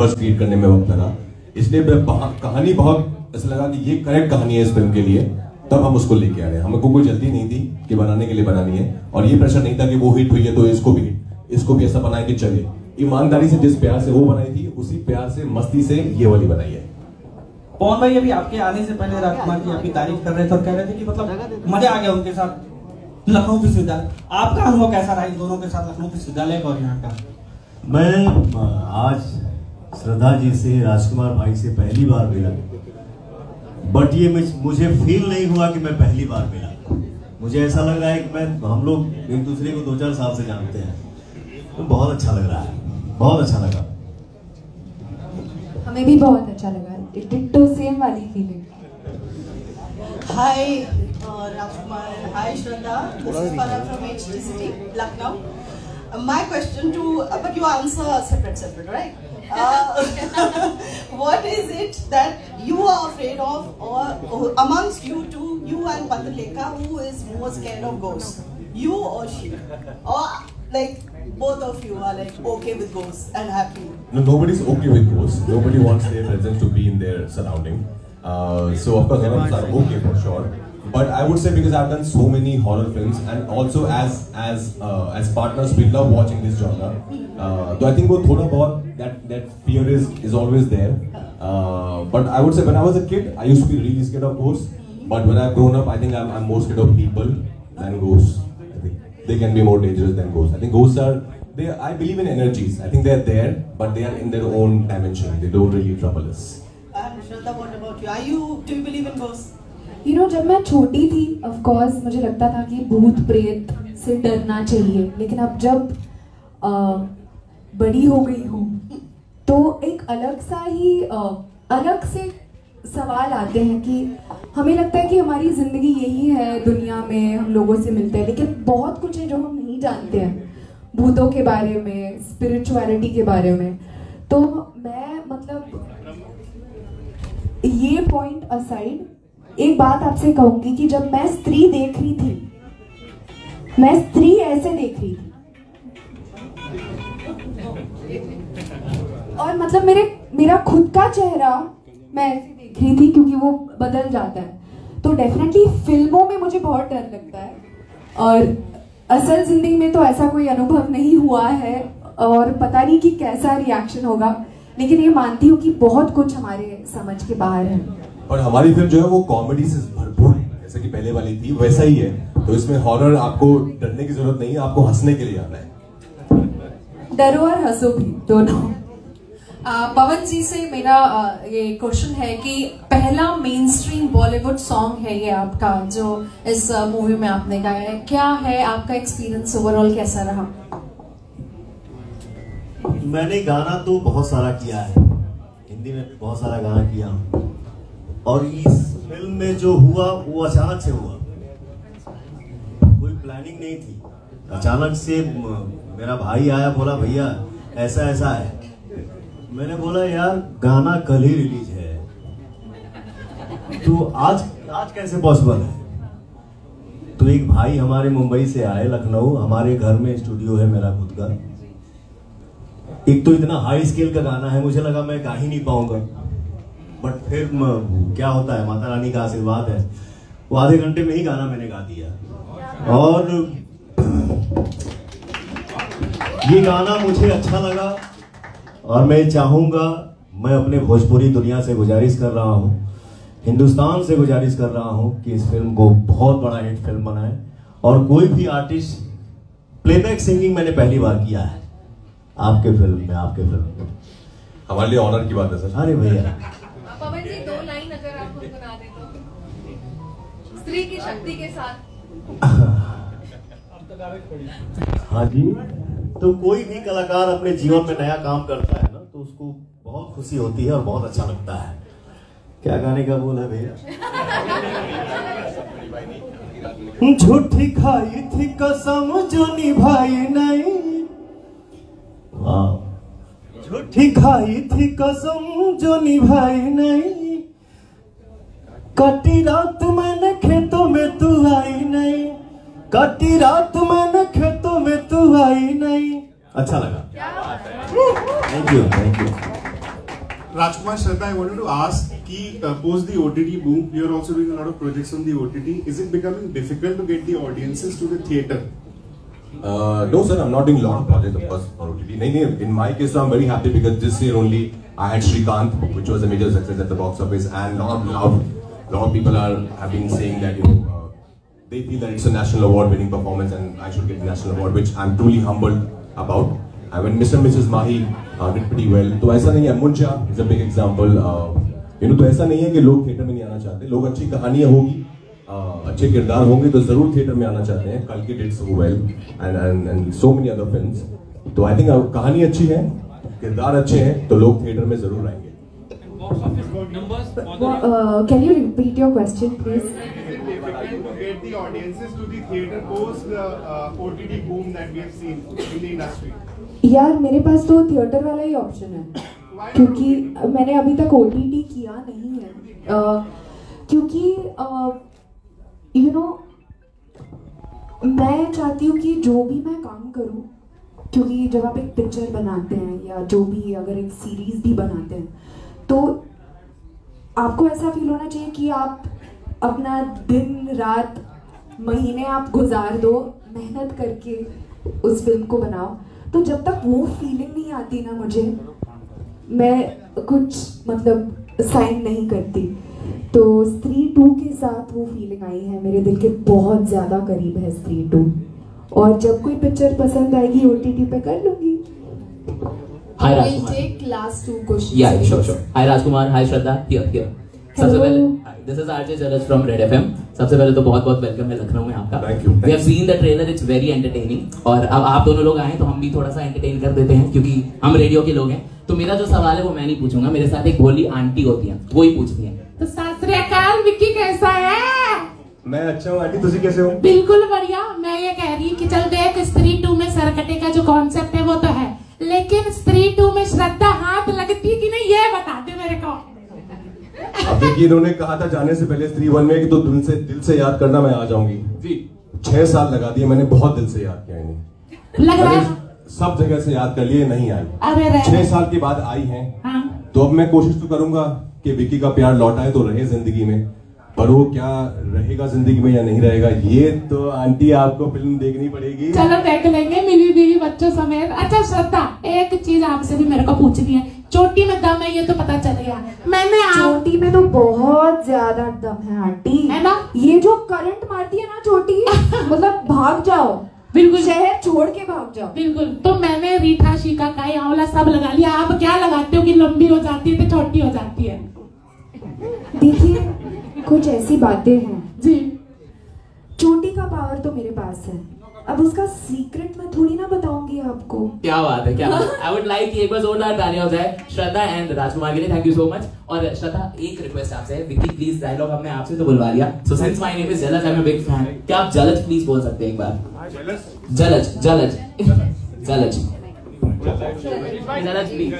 First read करने में वक्त लगा, इसलिए कहानी बहुत ऐसा लगा कि ये करेक्ट कहानी है इस फिल्म के लिए, तब हम उसको लेके आ रहे हैं। हमको कोई जल्दी नहीं थी कि बनाने के लिए बनानी है, और ये प्रेशर नहीं था कि वो हिट हुई है तो इसको भी ऐसा बनाए कि चले। ईमानदारी से जिस प्यार से वो बनाई थी, उसी प्यार से मस्ती से ये वाली बनाई है। पवन भाई अभी आपके आने से पहले राजकुमार की आपकी तारीफ कर रहे थे और कह रहे थे कि मतलब मजा आ गया उनके साथ लखनऊ विश्वविद्यालय। आपका अनुभव कैसा रहा इन दोनों के साथ, लखनऊ विश्वविद्यालय और यहाँ का? मैं आज श्रद्धा जी से, राजकुमार भाई से पहली बार मिला, बट ये मुझे फील नहीं हुआ कि मैं पहली बार मिला। मुझे ऐसा लग रहा है कि हम लोग एक दूसरे को 2-4 साल से जानते हैं, तो बहुत अच्छा लग रहा है, बहुत अच्छा लगा। हमें भी बहुत अच्छा लगा, डिट्टो सेम वाली feeling. Hi Rajkumar, hi Shraddha, this is Farah from HT City, Lucknow. My question to, but you answer separate, right? What is it that you are afraid of, or amongst you two, you and Padaleka, who is more scared of ghosts, you or she, or like both of you are like okay with ghosts and happy? No, nobody's okay with ghosts. Nobody wants their presence to be in their surrounding. So of course, none of us are okay for sure. But I would say, because I've done so many horror films, and also as partners, we love watching this genre. So I think वो थोड़ा बहुत that fear is always there. But I would say when I was a kid, I used to be really scared of ghosts. But when I've grown up, I think I'm more scared of people than ghosts. I think they can be more dangerous than ghosts. I think ghosts are I believe in energies. I think they're there, but they are in their own dimension. They don't really trouble us. And Shraddha, what about you? Do you believe in ghosts? You know, जब मैं छोटी थी, of course मुझे लगता था कि भूत प्रेत से डरना चाहिए, लेकिन अब जब बड़ी हो गई हूँ तो एक अलग से सवाल आते हैं कि हमें लगता है कि हमारी ज़िंदगी यही है, दुनिया में हम लोगों से मिलते हैं, लेकिन बहुत कुछ है जो हम नहीं जानते हैं भूतों के बारे में, स्पिरिचुअलिटी के बारे में। तो मैं मतलब ये पॉइंट असाइड एक बात आपसे कहूंगी कि जब मैं स्त्री देख रही थी, मैं स्त्री ऐसे देख रही थी, और मतलब मेरा खुद का चेहरा मैं ऐसे देख रही थी, क्योंकि वो बदल जाता है। तो डेफिनेटली फिल्मों में मुझे बहुत डर लगता है, और असल जिंदगी में तो ऐसा कोई अनुभव नहीं हुआ है, और पता नहीं कि कैसा रिएक्शन होगा, लेकिन ये मानती हूँ कि बहुत कुछ हमारे समझ के बाहर है। और हमारी फिल्म जो है वो कॉमेडी से भरपूर है, जैसे कि पहले वाली थी वैसा ही है। तो इसमें हॉरर आपको डरने की जरूरत नहीं है, आपको हंसने के लिए आना है। डरो और हंसो भी दोनों। पवन जी से मेरा ये क्वेश्चन है कि पहला मेन स्ट्रीम बॉलीवुड सॉन्ग है ये आपका, जो इस मूवी में आपने गाया है, क्या है आपका एक्सपीरियंस ओवरऑल, कैसा रहा? मैंने गाना तो बहुत सारा किया है, हिंदी में भी बहुत सारा गाना किया, और इस फिल्म में जो हुआ वो अचानक से हुआ, कोई प्लानिंग नहीं थी। अचानक से मेरा भाई आया, बोला भैया ऐसा ऐसा है। मैंने बोला यार गाना कल ही रिलीज है, तो आज कैसे पॉसिबल है? तो एक भाई हमारे मुंबई से आए, लखनऊ, हमारे घर में स्टूडियो है मेरा खुद का। एक तो इतना हाई स्केल का गाना है, मुझे लगा मैं गा ही नहीं पाऊंगा, बट फिर क्या होता है, माता रानी का आशीर्वाद है, वो आधे घंटे में ही गाना मैंने गा दिया। और ये गाना मुझे अच्छा लगा, और मैं चाहूंगा, मैं अपने भोजपुरी दुनिया से गुजारिश कर रहा हूँ, हिंदुस्तान से गुजारिश कर रहा हूँ कि इस फिल्म को बहुत बड़ा हिट फिल्म बनाए। और कोई भी आर्टिस्ट, प्लेबैक सिंगिंग मैंने पहली बार किया है आपके फिल्म में, हमारे लिए ऑनर की बात है सर। अरे भैया पवन जी 2 लाइन अगर आप गुनगुना दे तो, स्त्री की शक्ति के साथ। हाँ जी, तो कोई भी कलाकार अपने जीवन में नया काम करता है ना, तो उसको बहुत खुशी होती है और बहुत अच्छा लगता है। क्या गाने का बोल है भैया? झूठी खाई थी कसम जो निभाई नहीं, वाह। झूठी खाई थी कसम जो निभाई नहीं, कटी रात मैंने खेतों में तू आई नहीं, कटी रात मैंने खेतों में तू आई नहीं। अच्छा लगा, thank you. Rajkumar, Shraddha, I wanted to ask, post the OTT boom, you are also doing a lot of projects on the OTT. Is it becoming difficult to get the audiences to the theatre? No sir, I'm not doing a lot of projects of course for OTT. In my case, I'm very happy because this year only I had Shrikant, which was a major success at the box office, and a lot of love. A lot of people have been saying that they feel that it's a national award winning performance and I should get the national award, which I'm truly humbled about. And when Mr. and Mrs. Mahi did pretty well, तो ऐसा नहीं है. Muncha is a big example. तो ऐसा नहीं है कि लोग थिएटर में नहीं आना चाहते. लोग अच्छी कहानियाँ होगी, अच्छे किरदार होंगे तो जरूर थिएटर में आना चाहते हैं. कल की did so well and so many other films. तो I think कहानी अच्छी है, किरदार अच्छे हैं तो लोग थिएटर में जरूर आएंगे. Can you repeat your question, please? Is it difficult to get the audiences to the theatre post the OTT boom that we have seen in the industry? यार मेरे पास तो थिएटर वाला ही ऑप्शन है, क्योंकि मैंने अभी तक OTT किया नहीं है, क्योंकि मैं चाहती हूँ कि जो भी मैं काम करूँ, क्योंकि जब आप एक पिक्चर बनाते हैं या जो भी अगर एक सीरीज भी बनाते हैं तो आपको ऐसा फील होना चाहिए कि आप अपना दिन रात महीने आप गुजार दो मेहनत करके उस फिल्म को बनाओ. तो जब तक वो फीलिंग नहीं आती ना मुझे, मैं कुछ साइन नहीं करती. तो स्त्री 2 के साथ वो फीलिंग आई है, मेरे दिल के बहुत ज़्यादा करीब है स्त्री 2. और जब कोई पिक्चर पसंद आएगी OTT पे कर लूंगी. Hi Rajkumar. I'll take last 2 questions. Yeah, sure. Hi Rajkumar, hi Shraddha. Here. सबसे पहले, this is RJ Jalaj from Red FM. सबसे पहले तो बहुत वेलकम है लखनऊ में आपका. Thank you. We have seen the trailer, it's very entertaining. और अब आप दोनों लोग आए तो हम भी थोड़ा सा एंटरटेन कर देते हैं, क्योंकि हम रेडियो के लोग हैं. तो मेरा जो सवाल है वो मैं नहीं पूछूंगा, मेरे साथ एक भोली आंटी होती है, वो ही पूछती है. तो सत श्री अकाल, विक्की कैसा है? मैं अच्छा हूँ आंटी, तुझे कैसे हो? बिल्कुल बढ़िया. मैं ये कह रही हूँ कि चल देख, स्त्री 2 में सरकटे का जो कॉन्सेप्ट है वो तो है, लेकिन स्त्री 2 में श्रद्धा हाथ लगती कि नहीं ये बता दे मेरे को. अब देखिए, इन्होंने कहा था जाने से पहले स्त्री 1 में कि तो दिल से याद करना, मैं आ जाऊंगी जी. 6 साल लगा दिए मैंने, बहुत दिल से याद किया इन्हें. लग रहा है सब जगह से याद कर लिए, नहीं आई. अरे 6 साल के बाद आई हैं. हाँ. तो अब मैं कोशिश तो करूंगा कि विक्की का प्यार लौटाए तो रहे जिंदगी में, पर वो क्या रहेगा जिंदगी में या नहीं रहेगा, ये तो आंटी आपको फिल्म देखनी पड़ेगी. चलो देख लेंगे, मिली बीवी बच्चों समेत. अच्छा श्रद्धा, एक चीज आपसे भी मेरे को पूछनी है. चोटी में दम है ये तो पता चल गया. मैंने चोटी में तो बहुत ज्यादा दम है आंटी, है ना? ये जो करंट मारती है ना चोटी, भाग जाओ, बिल्कुल शहर छोड़ के भाग जाओ. बिल्कुल. तो मैंने रीठा, शिकाकाई, आंवला सब लगा लिया. आप क्या लगाते हो कि लंबी हो जाती है तो छोटी हो जाती है? देखिए, कुछ ऐसी बातें हैं जी. चोटी का पावर तो मेरे पास है, अब उसका सीक्रेट मैं थोड़ी ना बताऊंगी आपको. क्या बात है, क्या बात. आई वुड लाइक एक बार जोरदार तालियां हो जाए श्रद्धा एंड राजकुमार के लिए. Thank you so much. और श्रद्धा, एक रिक्वेस्ट आपसे है, विक्की प्लीज डायलॉग हमने आपसे तो बुलवा लिया. So since my name is Jalaj, I am a big fan, क्या आप जलज प्लीज बोल सकते हैं एक बार? जलज प्लीज.